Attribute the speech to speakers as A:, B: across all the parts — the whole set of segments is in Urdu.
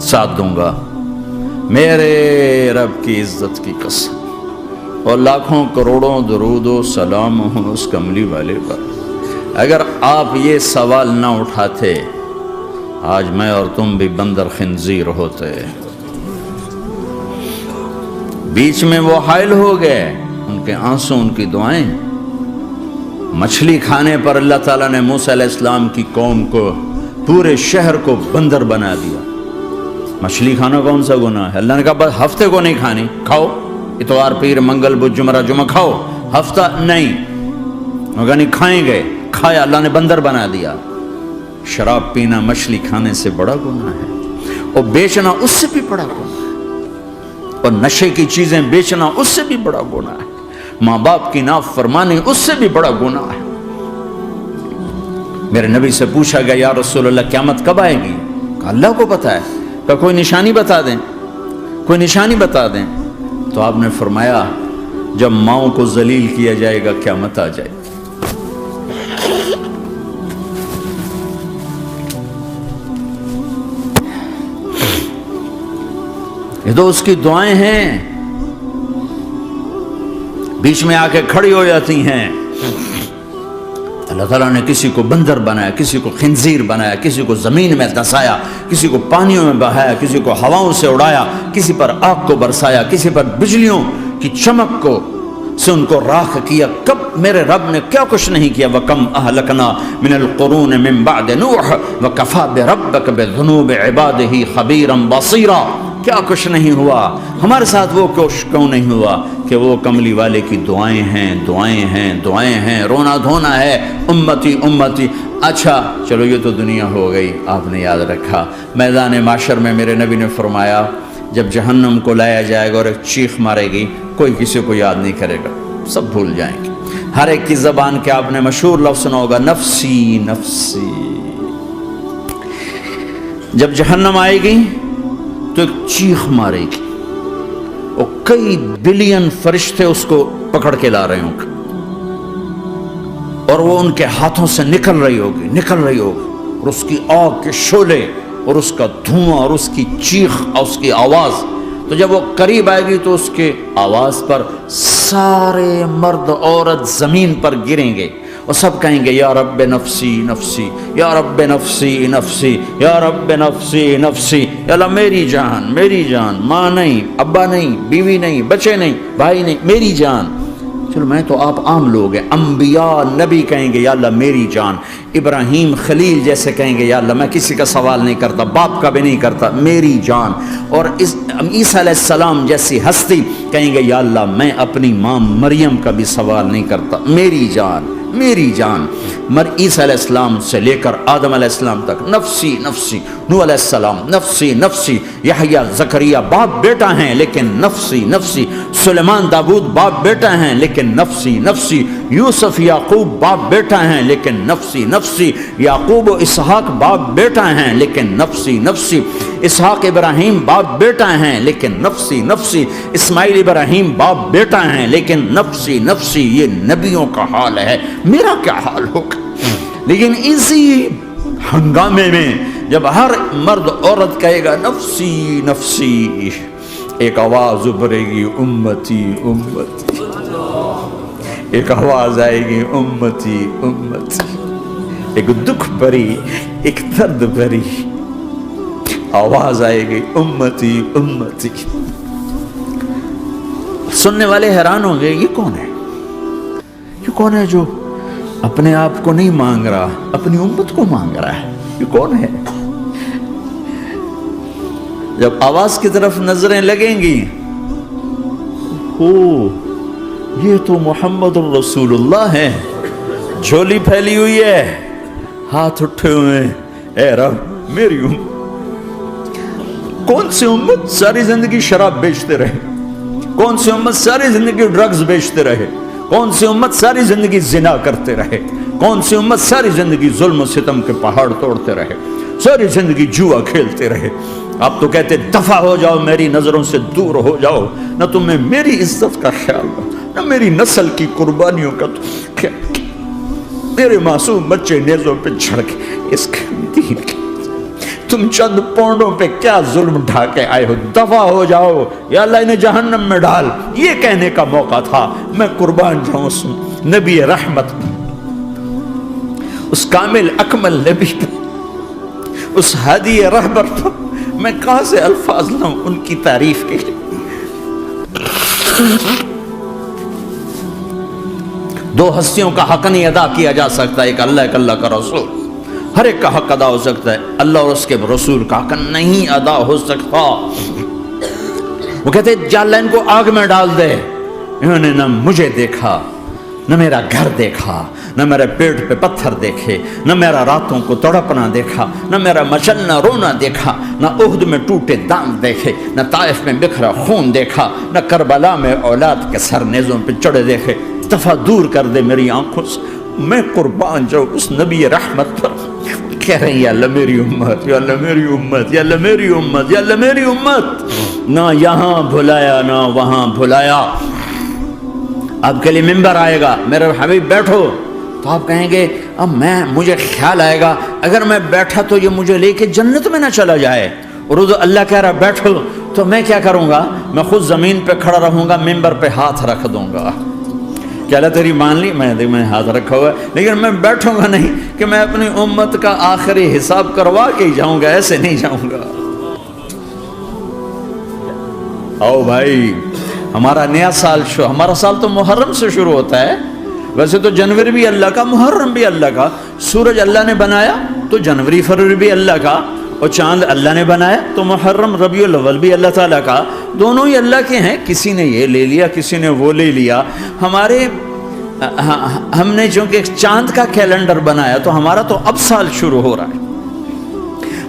A: ساتھ دوں گا، میرے رب کی عزت کی قسم، اور لاکھوں کروڑوں درود و سلام ہوں اس کملی والے پر، اگر آپ یہ سوال نہ اٹھاتے آج میں اور تم بھی بندر خنزیر ہوتے۔ بیچ میں وہ حائل ہو گئے، ان کے آنسو، ان کی دعائیں۔ مچھلی کھانے پر اللہ تعالیٰ نے موسیٰ علیہ السلام کی قوم کو، پورے شہر کو بندر بنا دیا۔ مچھلی کھانا کون سا گناہ ہے؟ اللہ نے کہا بس ہفتے کو نہیں کھانی، کھاؤ اتوار پیر منگل بدھ جمعہ جمعہ کھاؤ، ہفتہ نہیں، مگر نہیں کھائیں گے، کھایا، اللہ نے بندر بنا دیا۔ شراب پینا مچھلی کھانے سے بڑا گناہ ہے، اور بیچنا اس سے بھی بڑا گناہ ہے، اور نشے کی چیزیں بیچنا اس سے بھی بڑا گناہ ہے، ماں باپ کی نافرمانی اس سے بھی بڑا گناہ ہے۔ میرے نبی سے پوچھا گیا یا رسول اللہ قیامت کب آئے گی؟ کہا اللہ کو پتا ہے۔ کہا کوئی نشانی بتا دیں، کوئی نشانی بتا دیں۔ تو آپ نے فرمایا جب ماؤں کو ذلیل کیا جائے گا قیامت آ جائے گی۔ یہ تو اس کی دعائیں ہیں، بیچ میں آ کے کھڑی ہو جاتی ہیں۔ اللہ تعالیٰ نے کسی کو بندر بنایا، کسی کو خنزیر بنایا، کسی کو زمین میں دھسایا، کسی کو پانیوں میں بہایا، کسی کو ہواؤں سے اڑایا، کسی پر آگ کو برسایا، کسی پر بجلیوں کی چمک کو سے ان کو راکھ کیا۔ کب میرے رب نے کیا کچھ نہیں کیا۔ وَكَمْ أَهْلَكْنَا مِنَ الْقُرُونِ مِنْ بَعْدِ نُوحٍ وَكَفَى بِرَبِّكَ بِذُنُوبِ عِبَادِهِ خَبِيرًا بَصِيرًا۔ کیا کچھ نہیں ہوا ہمارے ساتھ، وہ کیوں نہیں ہوا کہ وہ کملی والے کی دعائیں ہیں، دعائیں ہیں، دعائیں ہیں، رونا دھونا ہے، امتی امتی۔ اچھا چلو یہ تو دنیا ہو گئی، آپ نے یاد رکھا میدان معاشر میں میرے نبی نے فرمایا جب جہنم کو لایا جائے گا اور ایک چیخ مارے گی، کوئی کسی کو یاد نہیں کرے گا، سب بھول جائیں گے۔ ہر ایک کی زبان کے آپ نے مشہور لفظ سنا ہوگا نفسی نفسی۔ جب جہنم آئے گی تو ایک چیخ مارے گی، اور کئی بلین فرشتے اس کو پکڑ کے لا رہے ہوں گے، اور وہ ان کے ہاتھوں سے نکل رہی ہوگی، اور اس کی آگ کے شعلے اور اس کا دھواں اور اس کی چیخ اور اس کی آواز۔ تو جب وہ قریب آئے گی تو اس کے آواز پر سارے مرد عورت زمین پر گریں گے، اور سب کہیں گے یا رب نفسی نفسی، یا رب نفسی نفسی، یا رب نفسی نفسی، یا اللہ میری جان، میری جان، ماں نہیں، ابا نہیں، بیوی نہیں، بچے نہیں، بھائی نہیں، میری جان۔ چلو میں تو آپ عام لوگ ہیں، انبیاء نبی کہیں گے یا اللہ میری جان، ابراہیم خلیل جیسے کہیں گے یا اللہ میں کسی کا سوال نہیں کرتا، باپ کا بھی نہیں کرتا، میری جان، اور عیسیٰ علیہ السلام جیسی ہستی کہیں گے یا اللہ میں اپنی ماں مریم کا بھی سوال نہیں کرتا، میری جان، میری جان۔ عیسیٰ علیہ السلام سے لے کر آدم علیہ السلام تک نفسی نفسی، نوح علیہ السلام نفسی نفسی، یحییٰ زکریا باپ بیٹا ہیں لیکن نفسی نفسی، سلیمان داؤد باپ بیٹا ہیں لیکن نفسی نفسی، یوسف یعقوب باپ بیٹا ہیں لیکن نفسی نفسی، یعقوب و اسحاق باپ بیٹا ہیں لیکن نفسی نفسی، اسحاق ابراہیم باپ بیٹا ہیں لیکن نفسی نفسی، اسماعیل ابراہیم باپ بیٹا ہیں لیکن نفسی نفسی۔ یہ نبیوں کا حال ہے، میرا کیا حال ہوگا؟ لیکن اسی ہنگامے میں جب ہر مرد عورت کہے گا نفسی نفسی، ایک آواز ابھرے گی امتی امتی، ایک آواز آئے گی امتی امتی، ایک دکھ بھری، ایک درد بھری آواز آئے گی امتی امتی۔ سننے والے حیران ہوں گے یہ کون ہے، یہ کون ہے جو اپنے آپ کو نہیں مانگ رہا، اپنی امت کو مانگ رہا ہے، یہ کون ہے؟ جب آواز کی طرف نظریں لگیں گی، او یہ تو محمد الرسول اللہ ہے، جھولی پھیلی ہوئی ہے، ہاتھ اٹھے ہوئے، اے رب میری امت۔ کون سی امت ساری زندگی شراب بیچتے رہے، کون سی امت ساری زندگی ڈرگز بیچتے رہے، کون سی امت ساری زندگی زنا کرتے رہے، کون سی امت ساری زندگی ظلم و ستم کے پہاڑ توڑتے رہے، ساری زندگی جوا کھیلتے رہے۔ آپ تو کہتے دفع ہو جاؤ، میری نظروں سے دور ہو جاؤ، نہ تمہیں میری عزت کا خیال ہو، نہ میری نسل کی قربانیوں کا خیال کیا، میرے معصوم بچے نیزوں پہ جھڑ کے اس کے دین کے تم چند پونڈوں پہ کیا ظلم ڈھا کے آئے ہو، دفع ہو جاؤ یا اللہ انہیں جہنم میں ڈال. یہ کہنے کا موقع تھا. میں قربان جاؤں اس نبی رحمت پر، اس کامل اکمل نبی پر، اس ہادی رہبر پر میں کہاں سے الفاظ لاؤں ان کی تعریف کے لیے. دو ہستیوں کا حق نہیں ادا کیا جا سکتا، ایک اللہ، ایک اللہ کا رسول. ہر ایک کا حق ادا ہو سکتا ہے، اللہ اور اس کے رسول کا حق نہیں ادا ہو سکتا. وہ کہتے جا اللہ ان کو آگ میں ڈال دے. انہوں نے نہ مجھے دیکھا، نہ میرا گھر دیکھا، نہ میرے پیٹ پہ پتھر دیکھے، نہ میرا راتوں کو تڑپنا دیکھا، نہ میرا مچلنا رونا دیکھا، نہ احد میں ٹوٹے دانت دیکھے، نہ طائف میں بکھرا خون دیکھا، نہ کربلا میں اولاد کے سر نیزوں پہ چڑھے دیکھے. دفعہ دور کر دے میری آنکھوں سے. میں قربان جاؤں اس نبی رحمت پر. کہہ رہے ہیں یا اللہ میری امت، یا اللہ میری امت، یا اللہ میری امت، یا اللہ میری امت. نہ یہاں بھلایا نہ وہاں بھلایا. آپ کے لیے ممبر آئے گا، میرے حبیب بیٹھو، تو آپ کہیں گے اب مجھے خیال آئے گا اگر میں بیٹھا تو یہ مجھے لے کے جنت میں نہ چلا جائے. اور اللہ کہہ رہا بیٹھو تو میں کیا کروں گا؟ میں خود زمین پہ کھڑا رہوں گا، ممبر پہ ہاتھ رکھ دوں گا. کہ اللہ تیری مان لی، میں ہاتھ رکھا ہوا ہے، لیکن میں بیٹھوں گا نہیں کہ میں اپنی امت کا آخری حساب کروا کے ہی جاؤں گا، ایسے نہیں جاؤں گا. آؤ بھائی، ہمارا نیا سال ہمارا سال تو محرم سے شروع ہوتا ہے. ویسے تو جنوری بھی اللہ کا، محرم بھی اللہ کا. سورج اللہ نے بنایا تو جنوری فروری بھی اللہ کا، اور چاند اللہ نے بنایا تو محرم ربیع الاول بھی اللہ تعالیٰ کا. دونوں ہی اللہ کے ہیں. کسی نے یہ لے لیا، کسی نے وہ لے لیا. ہم نے چونکہ چاند کا کیلنڈر بنایا تو ہمارا تو اب سال شروع ہو رہا ہے.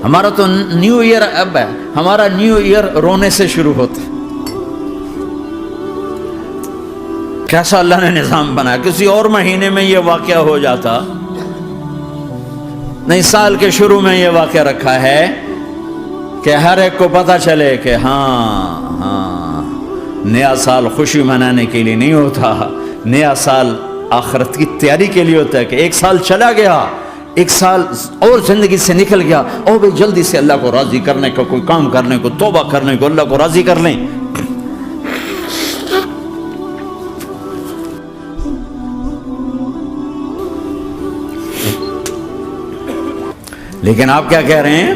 A: ہمارا تو نیو ایئر اب ہے. ہمارا نیو ایئر رونے سے شروع ہوتا ہے. کیسا اللہ نے نظام بنایا. کسی اور مہینے میں یہ واقعہ ہو جاتا. نہیں، سال کے شروع میں یہ واقعہ رکھا ہے کہ ہر ایک کو پتہ چلے کہ ہاں نیا سال خوشی منانے کے لیے نہیں ہوتا. نیا سال آخرت کی تیاری کے لیے ہوتا ہے. کہ ایک سال چلا گیا، ایک سال اور زندگی سے نکل گیا، اور بھی جلدی سے اللہ کو راضی کرنے کا کوئی کام کرنے کو، توبہ کرنے کو، اللہ کو راضی کر لیں. لیکن آپ کیا کہہ رہے ہیں؟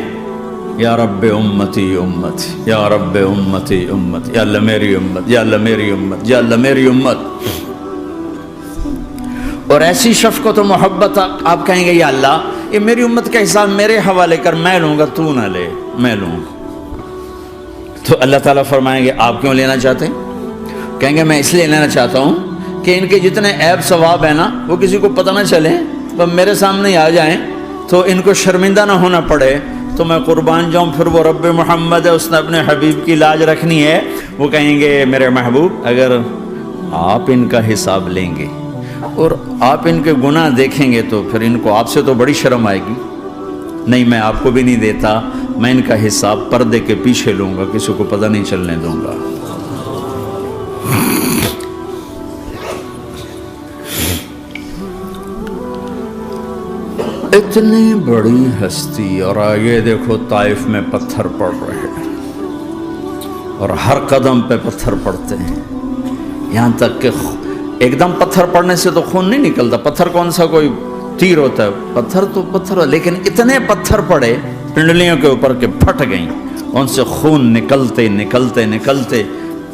A: یا رب امتی امت، یا رب امتی امت، یا اللہ میری امت، یا اللہ میری امت، یا اللہ میری امت. اور ایسی شفقت و محبت آپ کہیں گے یا اللہ یہ میری امت کا حساب میرے حوالے کر، میں لوں گا، تو نہ لے، میں لوں گا. تو اللہ تعالیٰ فرمائیں گے آپ کیوں لینا چاہتے ہیں؟ کہیں گے میں اس لیے لینا چاہتا ہوں کہ ان کے جتنے عیب ثواب ہیں نا وہ کسی کو پتہ نہ چلے، تو میرے سامنے آ جائیں تو ان کو شرمندہ نہ ہونا پڑے. تو میں قربان جاؤں. پھر وہ رب محمد ہے، اس نے اپنے حبیب کی لاج رکھنی ہے. وہ کہیں گے میرے محبوب اگر آپ ان کا حساب لیں گے اور آپ ان کے گناہ دیکھیں گے تو پھر ان کو آپ سے تو بڑی شرم آئے گی. نہیں، میں آپ کو بھی نہیں دیتا، میں ان کا حساب پردے کے پیچھے لوں گا، کسی کو پتہ نہیں چلنے دوں گا. اتنی بڑی ہستی، اور آگے دیکھو طائف میں پتھر پڑ رہے ہیں اور ہر قدم پہ پتھر پڑتے ہیں. یہاں تک کہ ایک دم پتھر پڑنے سے تو خون نہیں نکلتا. پتھر کون سا کوئی تیر ہوتا ہے؟ پتھر تو پتھر. لیکن اتنے پتھر پڑے پنڈلیوں کے اوپر کہ پھٹ گئیں. ان سے خون نکلتے نکلتے نکلتے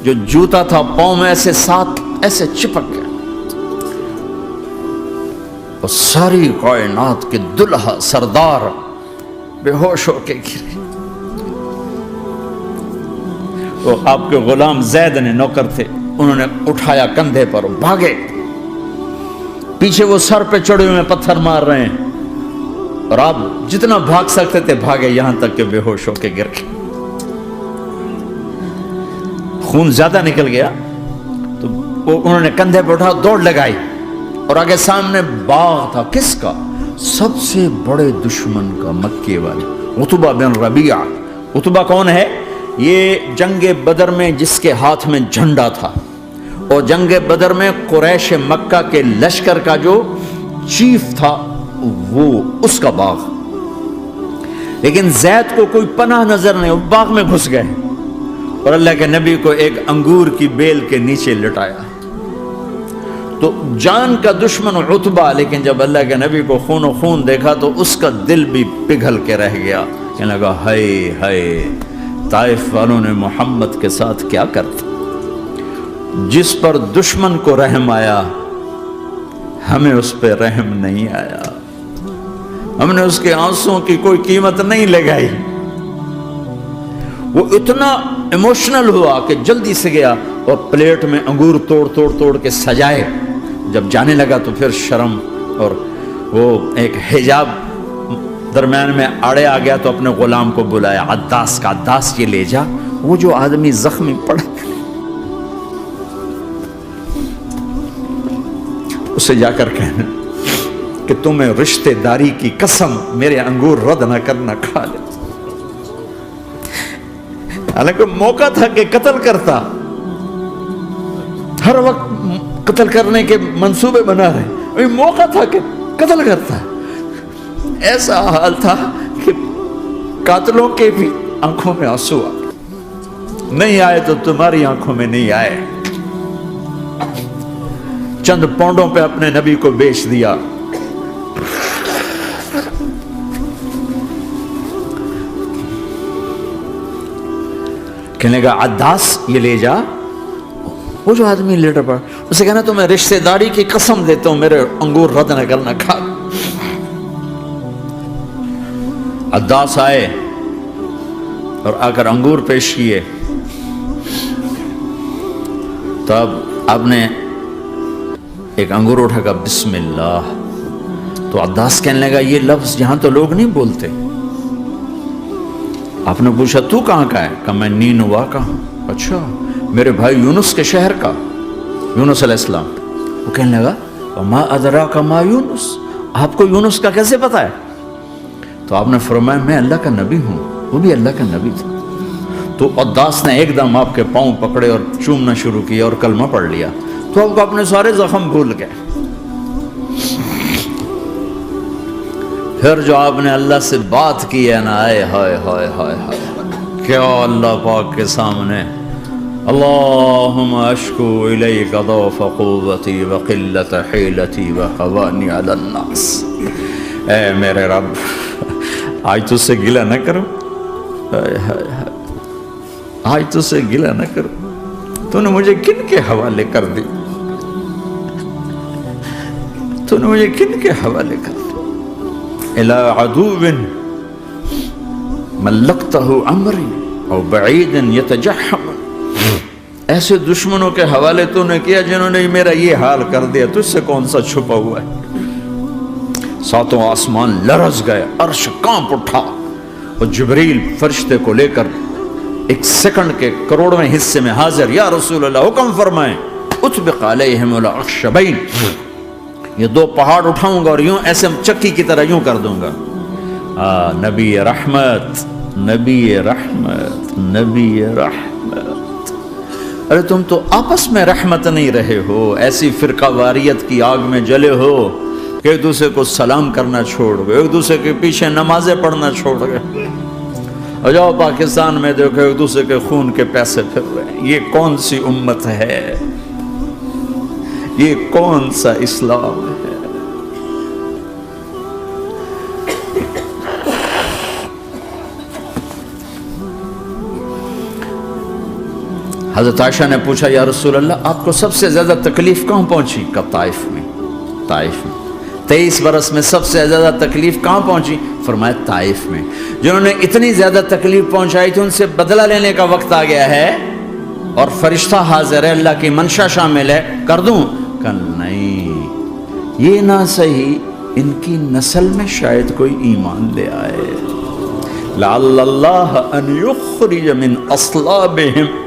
A: جو جوتا تھا پاؤں میں ایسے ساتھ ایسے چپک گیا. اور ساری کائنات کے دلہا سردار بے ہوش ہو کے گرے. وہ آپ کے غلام زید نے نوکر تھے، انہوں نے اٹھایا کندھے پر، بھاگے. پیچھے وہ سر پہ چڑھے ہوئے پتھر مار رہے ہیں اور آپ جتنا بھاگ سکتے تھے بھاگے، یہاں تک کہ بے ہوش ہو کے گر گئے. خون زیادہ نکل گیا تو انہوں نے کندھے پہ اٹھا، دوڑ لگائی. اور آگے سامنے باغ تھا. کس کا؟ سب سے بڑے دشمن کا، مکے والے عتبہ بن ربیعہ. عتبہ کون ہے؟ یہ جنگ بدر میں جس کے ہاتھ میں جھنڈا تھا، اور جنگ بدر میں قریش مکہ کے لشکر کا جو چیف تھا وہ اس کا باغ. لیکن زید کو کوئی پناہ نظر نہیں، وہ باغ میں گھس گئے اور اللہ کے نبی کو ایک انگور کی بیل کے نیچے لٹایا. تو جان کا دشمن عتبہ، لیکن جب اللہ کے نبی کو خون و خون دیکھا تو اس کا دل بھی پگھل کے رہ گیا. کہنے لگا ہائے ہائے، طائف والوں نے محمد کے ساتھ کیا کرتا. جس پر دشمن کو رحم آیا ہمیں اس پہ رحم نہیں آیا، ہم نے اس کے آنسوں کی کوئی قیمت نہیں لگائی. وہ اتنا ایموشنل ہوا کہ جلدی سے گیا اور پلیٹ میں انگور توڑ کے سجائے. جب جانے لگا تو پھر شرم اور وہ ایک حجاب درمیان میں آڑے آ گیا تو اپنے غلام کو بلایا، عداس کا، عداس یہ لے جا وہ جو آدمی زخمی پڑا اسے جا کر کہنا کہ تمہیں رشتہ داری کی قسم میرے انگور رد نہ کرنا، کھا لے. حالانکہ موقع تھا کہ قتل کرتا، ہر وقت قتل کرنے کے منصوبے بنا رہے، ابھی موقع تھا کہ قتل کرتا. ایسا حال تھا کہ قاتلوں کے بھی آنکھوں میں آنسو آ نہیں آئے تو تمہاری آنکھوں میں نہیں آئے. چند پونڈوں پہ اپنے نبی کو بیچ دیا. کہنے گا عداس یہ لے جا. وہ جو آدمی لیٹر پڑا اسے کہنا تو میں رشتہ داری کی قسم دیتا ہوں میرے انگور رد نہ کرنا، کھا. عداس آئے اور آ کر انگور پیش کیے. تب آپ نے ایک انگور اٹھا کر بسم اللہ. تو عداس کہنے لگا یہ لفظ یہاں تو لوگ نہیں بولتے. آپ نے پوچھا تو کہاں کا ہے؟ کہا میں نینوا کا ہوں. اچھا، میرے بھائی یونس کے شہر کا، یونس علیہ السلام. وہ کہنے لگا وما ادراک ما یونس، آپ کو یونس کا کیسے پتا ہے؟ تو آپ نے فرمایا میں اللہ کا نبی ہوں، وہ بھی اللہ کا نبی تھا. تو عداس نے ایک دم آپ کے پاؤں پکڑے اور چومنا شروع کیا اور کلمہ پڑھ لیا. تو آپ کو اپنے سارے زخم بھول گئے. پھر جو آپ نے اللہ سے بات کی ہے نا، آئے ہائے ہائے ہائے ہائے، کیا اللہ پاک کے سامنے اللہم اشکو الیک ضعف قوتی وقلت حیلتی وحوانی علی الناس. اے میرے رب، آج تجھ سے گلہ نہ کرو، آج تجھ سے گلہ نہ کرو. تو نے مجھے کن کے حوالے کر دی، تو نے مجھے کن کے حوالے کر دی. الى عدو ملکتہ امری او بعید یتجحم، ایسے دشمنوں کے حوالے تو نے کیا جنہوں نے میرا یہ حال کر دیا. تجھ سے کون سا چھپا ہوا ہے؟ ساتوں آسمان لرز گئے، عرش کانپ اٹھا اور جبریل فرشتے کو لے کر ایک سیکنڈ کے کروڑویں حصے میں حاضر. یا رسول اللہ حکم فرمائیں اطبق علیہم الاخشبین، یہ دو پہاڑ اٹھاؤں گا اور یوں ایسے چکی کی طرح یوں کر دوں گا. نبی رحمت، نبی رحمت، نبی رحمت. ارے تم تو آپس میں رحمت نہیں رہے ہو، ایسی فرقہ واریت کی آگ میں جلے ہو کہ ایک دوسرے کو سلام کرنا چھوڑ گئے، ایک دوسرے کے پیچھے نمازیں پڑھنا چھوڑ گئے. اور جاؤ پاکستان میں دیکھو ایک دوسرے کے خون کے پیسے پھر رہے ہیں. یہ کون سی امت ہے؟ یہ کون سا اسلام ہے؟ حضرت عائشہ نے پوچھا یا رسول اللہ آپ کو سب سے زیادہ تکلیف کہاں پہنچی؟ کب؟ طائف میں. طائف میں 23 برس میں سب سے زیادہ تکلیف کہاں پہنچی؟ فرمایا طائف میں. جنہوں نے اتنی زیادہ تکلیف پہنچائی تھی ان سے بدلہ لینے کا وقت آ گیا ہے اور فرشتہ حاضر ہے، اللہ کی منشا شامل ہے، کر دوں؟ کہ نہیں، یہ نہ صحیح، ان کی نسل میں شاید کوئی ایمان لے آئے. لعل اللہ ان یخرج من اصلابہم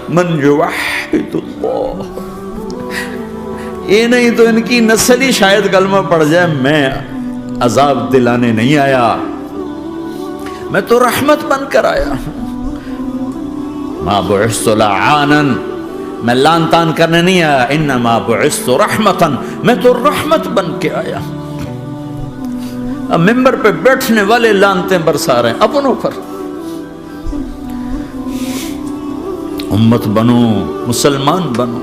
A: من یوحد اللہ. یہ نہیں تو ان کی نسل ہی شاید کلمہ پڑ جائے. میں عذاب دلانے نہیں آیا، میں تو رحمت بن کر آیا ہوں. ما بعثت لعانا، میں لان تان کرنے نہیں آیا. انما بعثت رحمتا، میں تو رحمت بن کے آیا. اب ممبر پہ بیٹھنے والے لانتیں برسا رہے ہیں اپنوں پر. امت بنو، مسلمان بنو.